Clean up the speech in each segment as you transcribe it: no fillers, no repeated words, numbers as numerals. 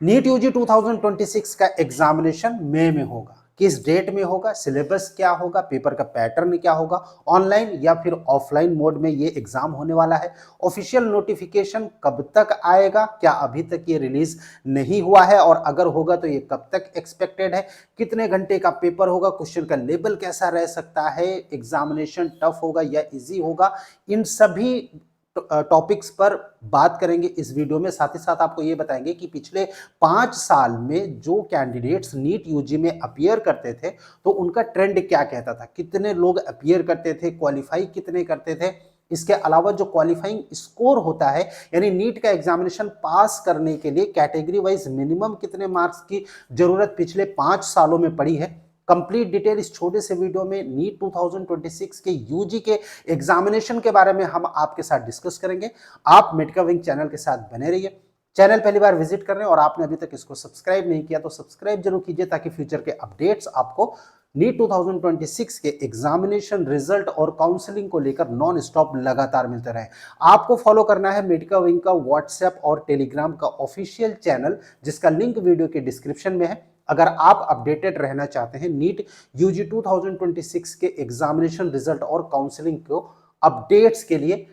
NEET UG 2026 का examination मई में होगा। किस डेट में होगा, सिलेबस क्या होगा, पेपर का पैटर्न क्या होगा, ऑनलाइन या फिर ऑफलाइन मोड में ये एग्जाम होने वाला है, ऑफिशियल नोटिफिकेशन कब तक आएगा, क्या अभी तक ये रिलीज नहीं हुआ है और अगर होगा तो ये कब तक एक्सपेक्टेड है, कितने घंटे का पेपर होगा, क्वेश्चन का लेवल कैसा रह सकता है, एग्जामिनेशन टफ होगा या इजी होगा, इन सभी टॉपिक्स पर बात करेंगे इस वीडियो में। साथ ही साथ आपको ये बताएंगे कि पिछले 5 साल में जो कैंडिडेट्स नीट यूजी में अपीयर करते थे तो उनका ट्रेंड क्या कहता था, कितने लोग अपीयर करते थे, क्वालिफाई कितने करते थे। इसके अलावा जो क्वालिफाइंग स्कोर होता है यानी नीट का एग्जामिनेशन पास करने के लिए कैटेगरी वाइज मिनिमम कितने मार्क्स की जरूरत पिछले 5 सालों में पड़ी है, कंप्लीट डिटेल इस छोटे से वीडियो में नीट 2026 के यूजी के एग्जामिनेशन के बारे में हम आपके साथ डिस्कस करेंगे। आप मेडिका विंग चैनल के साथ बने रहिए। चैनल पहली बार विजिट कर रहे हैं और आपने अभी तक इसको सब्सक्राइब नहीं किया तो सब्सक्राइब जरूर कीजिए ताकि फ्यूचर के अपडेट्स आपको नीट 2026 के एग्जामिनेशन रिजल्ट और काउंसलिंग को लेकर नॉन स्टॉप लगातार मिलते रहे। आपको फॉलो करना है मेडिका विंग का व्हाट्सएप और टेलीग्राम का ऑफिशियल चैनल जिसका लिंक वीडियो के डिस्क्रिप्शन में है। अगर आप अपडेटेड रहना चाहते हैं नीट यूजी 2026 के एग्जामिनेशन रिजल्ट और काउंसलिंग को अपडेट्स के लिए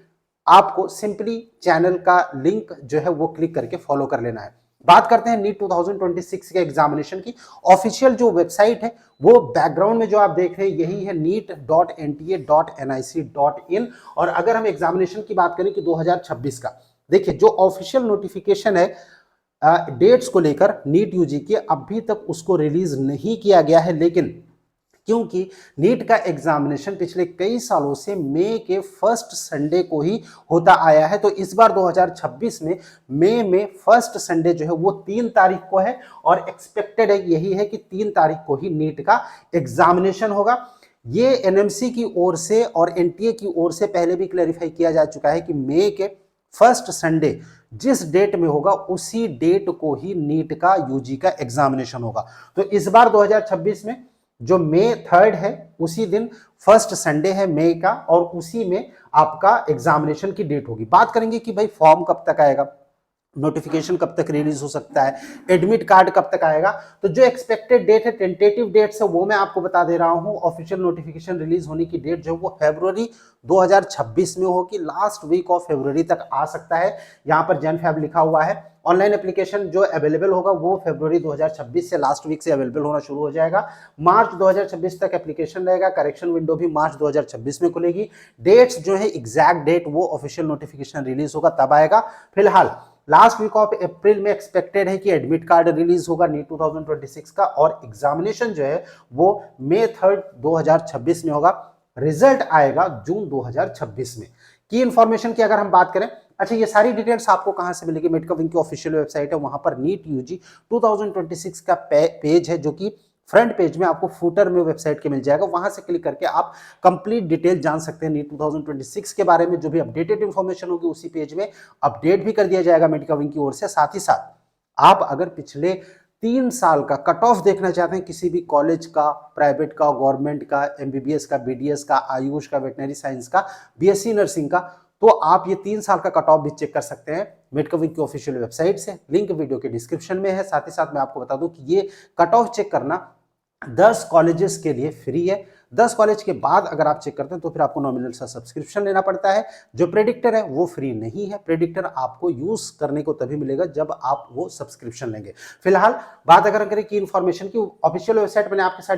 आपको सिंपली चैनल का लिंक जो है वो क्लिक करके फॉलो कर लेना है। बात करते हैं नीट 2026 के एग्जामिनेशन की। ऑफिशियल जो वेबसाइट है वो बैकग्राउंड में जो आप देख रहे हैं यही है neet.nta.nic.in। और अगर हम एग्जामिनेशन की बात करें कि 2026 का, देखिए जो ऑफिशियल नोटिफिकेशन है डेट्स को लेकर नीट यूजी की अभी तक उसको रिलीज नहीं किया गया है, लेकिन क्योंकि नीट का एग्जामिनेशन पिछले कई सालों से मई के फर्स्ट संडे को ही होता आया है तो इस बार 2026 में मई में फर्स्ट संडे जो है वो 3 तारीख को है और एक्सपेक्टेड है यही है कि 3 तारीख को ही नीट का एग्जामिनेशन होगा। ये एनएमसी की ओर से और एनटीए की ओर से पहले भी क्लैरिफाई किया जा चुका है कि मई के फर्स्ट संडे जिस डेट में होगा उसी डेट को ही नीट का यूजी का एग्जामिनेशन होगा। तो इस बार 2026 में जो मई 3 है उसी दिन फर्स्ट संडे है मई का और उसी में आपका एग्जामिनेशन की डेट होगी। बात करेंगे कि भाई फॉर्म कब तक आएगा, नोटिफिकेशन कब तक रिलीज हो सकता है, एडमिट कार्ड कब तक आएगा। तो जो एक्सपेक्टेड डेट है, टेंटेटिव डेट्स है वो मैं आपको बता दे रहा हूं। ऑफिशियल नोटिफिकेशन रिलीज होने की डेट जो है वो फरवरी 2026 में होगी, लास्ट वीक ऑफ फरवरी तक आ सकता है। यहां पर जन फैब लिखा हुआ है। ऑनलाइन एप्लीकेशन जो अवेलेबल होगा वो फरवरी 2026 से लास्ट वीक से अवेलेबल होना शुरू हो जाएगा। मार्च 2026 तक एप्लीकेशन रहेगा। करेक्शन विंडो भी मार्च 2026 में खुलेगी। डेट्स जो है एग्जैक्ट डेट वो ऑफिशियल नोटिफिकेशन रिलीज होगा तब आएगा। फिलहाल लास्ट वीक ऑफ अप्रैल में एक्सपेक्टेड है कि एडमिट कार्ड रिलीज होगा नीट 2026 का और एग्जामिनेशन जो है वो मई 3 2026 में होगा। रिजल्ट आएगा जून 2026 में। की इंफॉर्मेशन की अगर हम बात करें, अच्छा ये सारी डिटेल्स आपको कहां से मिलेगी, मेडिका विंग की ऑफिशियल वेबसाइट है, वहां पर नीट यूजी 2026 का पेज है जो कि फ्रंट पेज में आपको फूटर में वेबसाइट के मिल जाएगा। वहां से क्लिक करके आप कंप्लीट डिटेल जान सकते हैं नीट 2026 के बारे में। जो भी अपडेटेड इंफॉर्मेशन होगी उसी पेज में अपडेट भी कर दिया जाएगा मेडिका विंग की ओर से। साथ ही साथ आप अगर पिछले 3 साल का कट ऑफ देखना चाहते हैं किसी भी कॉलेज का, प्राइवेट का, गवर्नमेंट का, एमबीबीएस का, बीडीएस का, आयुष का, वेटनरी साइंस का, बीएससी नर्सिंग का, तो आप ये 3 साल का कट ऑफ भी चेक कर सकते हैं मेडिका विंग की ऑफिशियल वेबसाइट से। लिंक वीडियो के डिस्क्रिप्शन में है। साथ ही साथ मैं आपको बता दूं कि ये कट ऑफ चेक करना 10 कॉलेजेस के लिए फ्री है। 10 कॉलेज के बाद अगर आप चेक करते हैं तो फिर आपको नॉमिनल सा सब्सक्रिप्शन लेना पड़ता है। जो प्रेडिक्टर है वो फ्री नहीं है। प्रेडिक्टर आपको यूज करने को तभी मिलेगा जब आप वो सब्सक्रिप्शन लेंगे। फिलहाल बात अगर करें की इंफॉर्मेशन की, ऑफिशियल वेबसाइट मैंने आपके साथ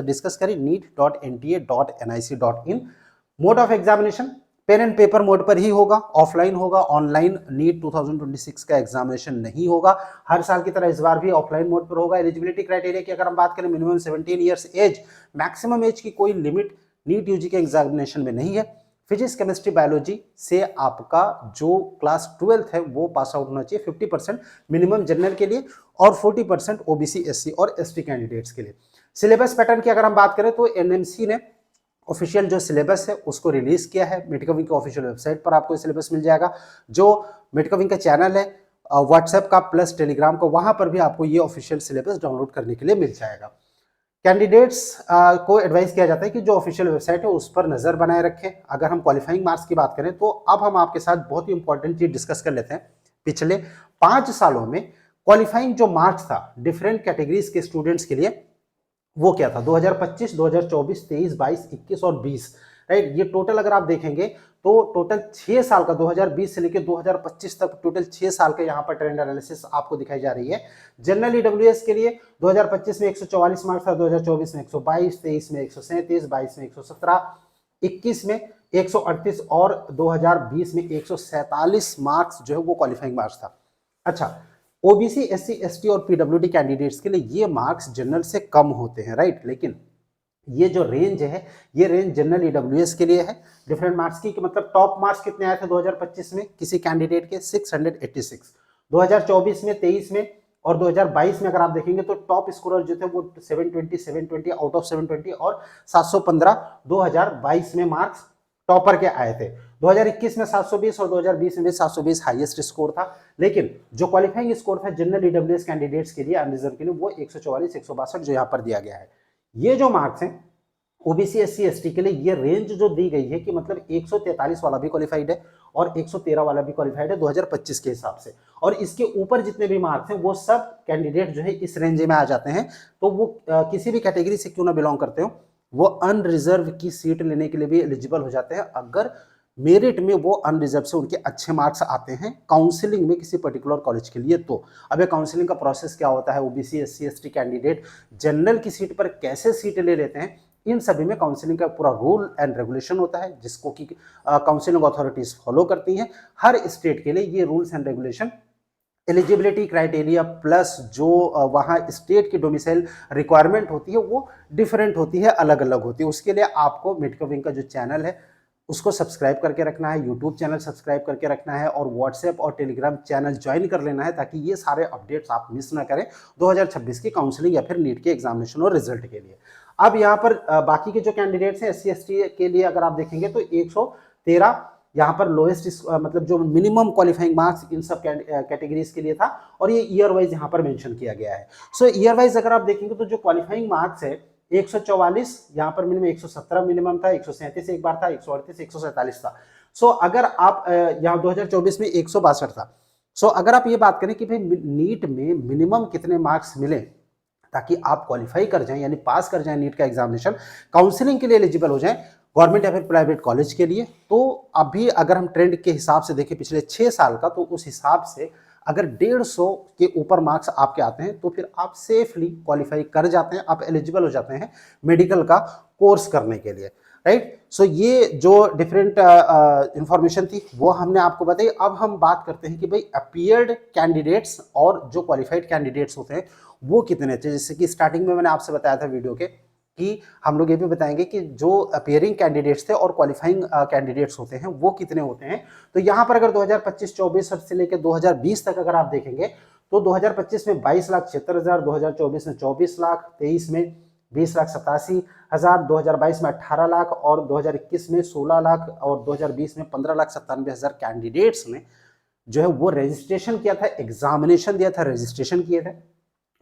डिस्कस करी neet.nta.nic.in। Mode of examination pen and paper mode पर ही होगा, ऑफलाइन होगा। ऑनलाइन नीट 2026 का एग्जामिनेशन नहीं होगा। हर साल की तरह इस बार भी ऑफलाइन मोड पर होगा। एलिजिबिलिटी क्राइटेरिया की अगर हम बात करें, minimum 17 years age, maximum age की कोई लिमिट नीट यूजी के एग्जामिनेशन में नहीं है। फिजिक्स, केमिस्ट्री, बायोलॉजी से आपका जो क्लास 12th है वो पास आउट होना चाहिए 50% मिनिमम जनरल के लिए और 40% ओबीसी, एससी और एसटी कैंडिडेट्स के लिए। सिलेबस पैटर्न की अगर हम बात करें तो एनएमसी ने ऑफिशियल जो सिलेबस है उसको रिलीज किया है। मेडिका विंग की ऑफिशियल वेबसाइट पर आपको सिलेबस मिल जाएगा। जो मेडिका विंग का चैनल है व्हाट्सएप का प्लस टेलीग्राम का, वहां पर भी आपको ये ऑफिशियल सिलेबस डाउनलोड करने के लिए मिल जाएगा। कैंडिडेट्स को एडवाइस किया जाता है कि जो ऑफिशियल वेबसाइट है उस पर नजर बनाए रखें। अगर हम क्वालिफाइंग मार्क्स की बात करें तो अब हम आपके साथ बहुत ही इंपॉर्टेंट चीज डिस्कस कर लेते हैं। पिछले 5 सालों में क्वालिफाइंग जो मार्क्स था डिफरेंट कैटेगरीज के स्टूडेंट्स के लिए वो क्या था 2025, 2024, 23, 22, 21 और 20, राइट। ये टोटल अगर आप देखेंगे तो टोटल 6 साल का 2020 से लेकर 2025 तक टोटल 6 साल का यहाँ पर ट्रेंड एनालिसिस आपको दिखाई जा रही है। जनरल ईडब्ल्यूएस के लिए 2025 में 144 मार्क्स था, 2024 में 122, 23 में 137, 22 में 117, 21 में 138 और 2020 में 147 मार्क्स जो है वो क्वालिफाइंग मार्क्स था। अच्छा, ओबीसी, एससी, एसटी और पीडब्ल्यूडी कैंडिडेट्स के लिए ये मार्क्स जनरल से कम होते हैं, राइट। लेकिन ये जो रेंज है ये रेंज जनरल ईडब्ल्यूएस के लिए है डिफरेंट मार्क्स की, मतलब टॉप मार्क्स कितने आए थे 2025 में किसी कैंडिडेट के 686, 2024 में 23 में और 2022 में अगर आप देखेंगे तो टॉप स्कोरर जो थे वो 720 आउट ऑफ 720 और 715 2022 में मार्क्स टॉपर के आए थे। 2021 में 720 और 2020 में भी 720 हाईएस्ट स्कोर था। लेकिन जो क्वालिफाइंग स्कोर था जनरल ईडब्ल्यूएस कैंडिडेट्स के लिए अनरिजर्व के लिए वो 144, 162 जो यहाँ पर दिया गया है। ये जो मार्क्स हैं ओबीसी, एससी, एसटी के लिए ये रेंज जो दी गई है कि मतलब 143 वाला भी क्वालिफाइड है और 113 वाला भी क्वालिफाइड है 2025 के हिसाब से, और इसके ऊपर जितने भी मार्क्स हैं वो सब कैंडिडेट जो है इस रेंज में आ जाते हैं। तो वो किसी भी कैटेगरी से क्यों ना बिलोंग करते हो वो अनरिजर्व की सीट लेने के लिए भी एलिजिबल हो जाते हैं अगर मेरिट में वो अनरिजर्व से उनके अच्छे मार्क्स आते हैं काउंसलिंग में किसी पर्टिकुलर कॉलेज के लिए। तो अब काउंसलिंग का प्रोसेस क्या होता है, OBC, SC, ST candidate general की सीट पर कैसे सीट ले लेते हैं, इन सभी में काउंसलिंग का पूरा रूल एंड रेगुलेशन होता है जिसको कि काउंसलिंग अथॉरिटीज फॉलो करती हैं। हर स्टेट के लिए ये rules and regulation, eligibility criteria plus जो वहाँ स्टेट की डोमिसाइल रिक्वायरमेंट होती है वो डिफरेंट होती है, अलग अलग होती है। उसके लिए आपको मेडिकल विंग का जो चैनल है उसको सब्सक्राइब करके रखना है, यूट्यूब चैनल सब्सक्राइब करके रखना है और व्हाट्सएप और टेलीग्राम चैनल ज्वाइन कर लेना है ताकि ये सारे अपडेट्स आप मिस ना करें 2026 की काउंसलिंग या फिर नीट के एग्जामिनेशन और रिजल्ट के लिए। अब यहाँ पर बाकी के जो कैंडिडेट्स हैं एससी एसटी के लिए अगर आप देखेंगे तो 113 यहाँ पर लोएस्ट मतलब जो मिनिमम क्वालिफाइंग मार्क्स इन सब कैटेगरीज के लिए था और ये ईयर वाइज यहाँ पर मेंशन किया गया है। सो ईयर वाइज अगर आप देखेंगे तो जो क्वालिफाइंग मार्क्स है 144 यहाँ पर मिनिमम 117 मिनिमम था, 137 एक बार था, 138, 147 था। सो अगर आप यहाँ 2024 में 162 था। सो अगर आप ये बात करें कि भाई नीट में मिनिमम कितने मार्क्स मिले ताकि आप क्वालिफाई कर जाएं यानी पास कर जाएं नीट का एग्जामिनेशन, काउंसलिंग के लिए एलिजिबल हो जाएं गवर्नमेंट या फिर प्राइवेट कॉलेज के लिए, तो अभी अगर हम ट्रेंड के हिसाब से देखें पिछले 6 साल का तो उस हिसाब से अगर 150 के ऊपर मार्क्स आपके आते हैं तो फिर आप सेफली क्वालिफाई कर जाते हैं, आप एलिजिबल हो जाते हैं मेडिकल का कोर्स करने के लिए, राइट। सो ये जो डिफरेंट इंफॉर्मेशन थी वो हमने आपको बताई। अब हम बात करते हैं कि भाई अपीयर्ड कैंडिडेट्स और जो क्वालिफाइड कैंडिडेट्स होते हैं वो कितने थे। जैसे कि स्टार्टिंग में मैंने आपसे बताया था वीडियो के कि हम लोग ये भी बताएंगे कि जो अपीयरिंग कैंडिडेट्स थे और क्वालिफाइंग कैंडिडेट्स होते हैं वो कितने होते हैं। तो यहाँ पर अगर 2025-24 से लेकर 2020 तक अगर आप देखेंगे तो 2025 में 22,76,000, 2024 में 24 लाख, 23 में 20,87,000, 2022 में 18 लाख और 2021 में 16 लाख और 2020 में 15,97,000 कैंडिडेट्स ने जो है वो रजिस्ट्रेशन किया था, एग्जामिनेशन दिया था, रजिस्ट्रेशन किए थे।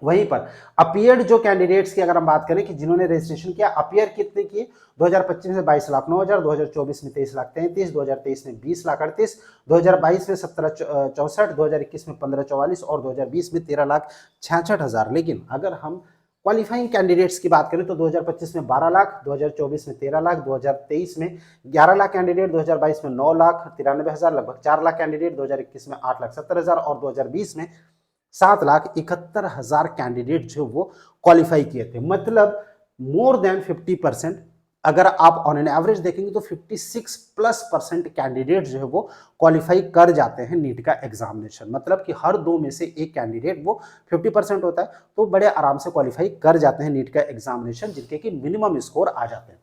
वहीं पर अपीयर्ड जो कैंडिडेट्स की अगर हम बात करें कि जिन्होंने रजिस्ट्रेशन किया, अपीयर कितने किए 2025 में 22,09,000, 2024 में 23,33,000, 2023 में 20,38,000, 2022 में 17,64,000, 2021 में 15,44,000 और 2020 में 13,66,000। लेकिन अगर हम क्वालिफाइंग कैंडिडेट्स की बात करें तो 2025 में 12 लाख, 2024 में 13 लाख, 2023 में 11 लाख कैंडिडेट, 2022 में 9,93,000, लगभग 4 लाख कैंडिडेट, 2021 में 8,70,000 और 2020 में 7,71,000 कैंडिडेट जो वो क्वालिफाई किए थे। मतलब मोर देन 50%, अगर आप ऑन एन एवरेज देखेंगे तो 56+% कैंडिडेट जो है वो क्वालिफाई कर जाते हैं नीट का एग्जामिनेशन। मतलब कि हर 2 में से एक कैंडिडेट वो 50% होता है तो बड़े आराम से क्वालिफाई कर जाते हैं नीट का एग्जामिनेशन जिनके कि मिनिमम स्कोर आ जाते हैं।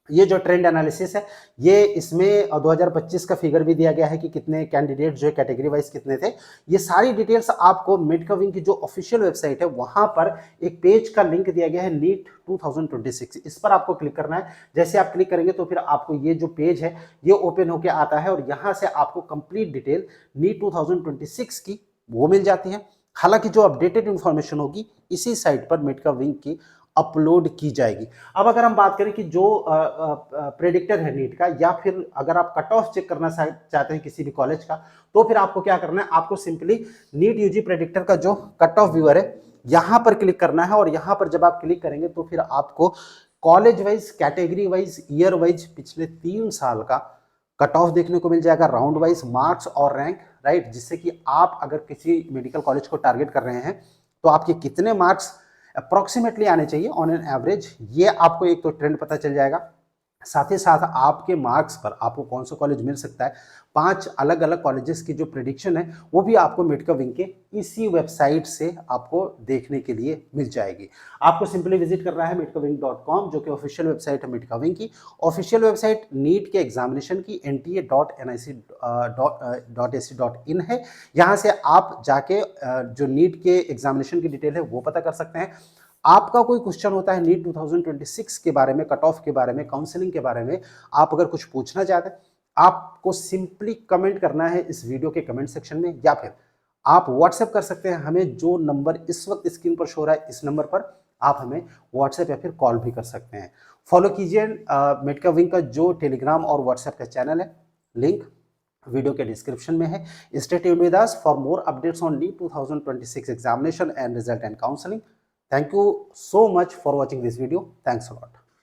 ये जो ट्रेंड एनालिसिस है ये इसमें 2025 का फिगर भी दिया गया है कि कितने कैंडिडेट जो है कैटेगरी वाइज कितने थे। ये सारी डिटेल्स आपको मेडिकल विंग की जो ऑफिशियल वेबसाइट है वहां पर एक पेज का लिंक दिया गया है नीट 2026, इस पर आपको क्लिक करना है। जैसे आप क्लिक करेंगे तो फिर आपको ये जो पेज है ये ओपन होकर आता है और यहाँ से आपको कंप्लीट डिटेल नीट 2026 की वो मिल जाती है। हालांकि जो अपडेटेड इंफॉर्मेशन होगी इसी साइट पर मेडिकल विंग की अपलोड की जाएगी। अब अगर हम बात करें कि जो प्रेडिक्टर है नीट का, या फिर अगर आप कट ऑफ चेक करना चाहते हैं किसी भी कॉलेज का, तो फिर आपको क्या करना है, आपको सिंपली नीट यूजी प्रेडिक्टर का जो कट ऑफ व्यूअर है यहां पर क्लिक करना है, और यहां पर जब आप क्लिक करेंगे तो फिर आपको college wise, category wise, year wise पिछले 3 साल का कट ऑफ देखने को मिल जाएगा, राउंड वाइज मार्क्स और रैंक, राइट, जिससे कि आप अगर किसी मेडिकल कॉलेज को टारगेट कर रहे हैं तो आपके कितने मार्क्स अप्रोक्सीमेटली आने चाहिए ऑन एन एवरेज, ये आपको एक तो ट्रेंड पता चल जाएगा। साथ ही साथ आपके मार्क्स पर आपको कौन सा कॉलेज मिल सकता है, 5 अलग अलग कॉलेजेस की जो प्रेडिक्शन है वो भी आपको मेडिका विंग के इसी वेबसाइट से आपको देखने के लिए मिल जाएगी। आपको सिंपली विजिट करना है medicawing.com, जो कि ऑफिशियल वेबसाइट है मेडिका विंग की। ऑफिशियल वेबसाइट नीट के एग्जामिनेशन की nta.nic.ac.in है। यहाँ से आप जाके जो नीट के एग्जामिनेशन की डिटेल है वो पता कर सकते हैं। आपका कोई क्वेश्चन होता है नीट 2026 के बारे में, कट ऑफ के बारे में, काउंसलिंग के बारे में, आप अगर कुछ पूछना चाहते हैं, आपको सिंपली कमेंट करना है इस वीडियो के कमेंट सेक्शन में, या फिर आप व्हाट्सएप कर सकते हैं हमें, जो नंबर इस वक्त स्क्रीन पर शो रहा है इस नंबर पर आप हमें व्हाट्सएप या फिर कॉल भी कर सकते हैं। फॉलो कीजिए मेडिका विंग का जो टेलीग्राम और व्हाट्सएप का चैनल है, लिंक वीडियो के डिस्क्रिप्शन में है। Stay tuned with us for more updates on NEET 2026 examination and result and counselling. Thank you so much for watching this video. Thanks a lot.